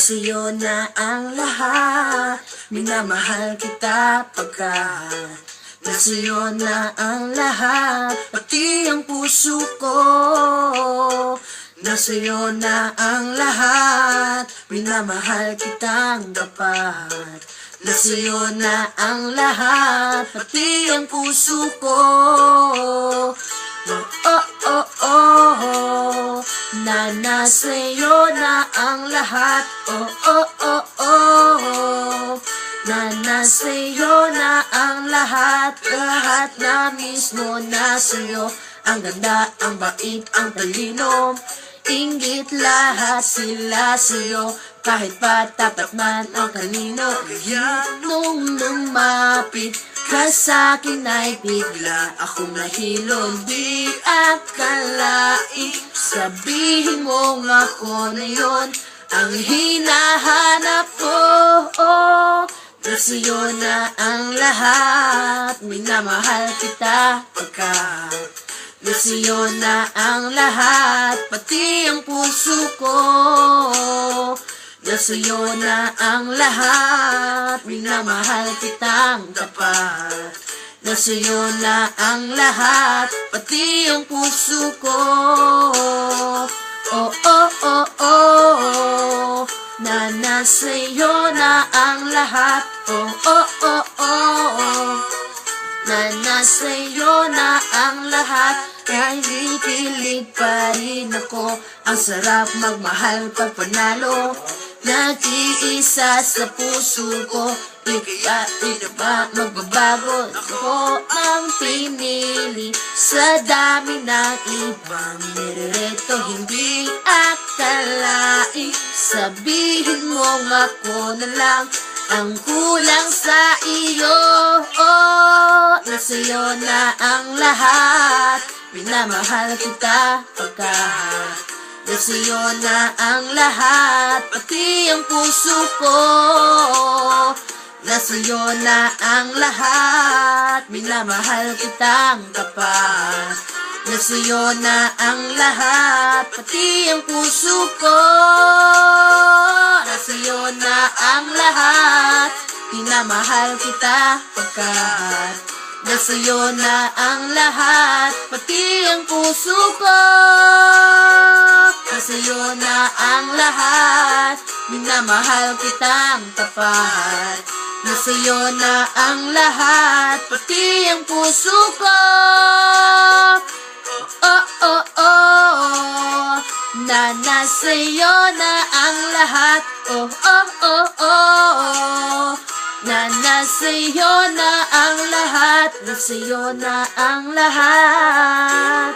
Nasa'yo na ang lahat, minamahal kita pagkat nasa'yo na ang lahat, pati ang puso ko. Nasa'yo na ang lahat, minamahal kitang tapat. Nasa'yo na ang lahat, pati ang puso ko. Na nasa'yo na ang lahat, na nasa'yo na ang lahat, lahat na mismo nasa'yo. Ang ganda, ang bait, ang talino, inggit lahat sila sa'yo. Kahit pa tapat man ang kanino, nung lumapit ka sa'kin ay bigla akong nahilo. Di akalain, sabihin mong ako na yun ang hinahanap ko. Nasa'yo na ang lahat, minamahal kita pagkat nasa'yo na ang lahat, pati ang puso ko. Nasa'yo na ang lahat, minamahal kitang tapat. Nasa'yo na ang lahat, pati ang puso ko. Na nasa'yo na ang lahat, na nasa'yo na ang lahat. Kahit kilig pa rin ako, ang sarap magmahal pag panalo. Nag-iisa sa puso ko, di kaya di na ba magbabago? Ako ang pinili sa dami ng ibang nirereto. Hindi akalain, sabihin mong ako na lang ang kulang sa iyo. Nasa'yo na ang lahat, minamahal kita pagkat nasa'yo na ang lahat, pati ang puso ko. Nasa'yo na ang lahat, minamahal kitang tapat. Nasa'yo na ang lahat, pati ang puso ko. Nasa'yo na ang lahat, minamahal kita pagkat nasa'yo na ang lahat, pati ang puso ko. Nasa'yo na ang lahat, minamahal kitang tapat. Nasa'yo na ang lahat, pati ang puso ko. Na nasa'yo na ang lahat, na nasa'yo na ang lahat, nasa'yo na ang lahat.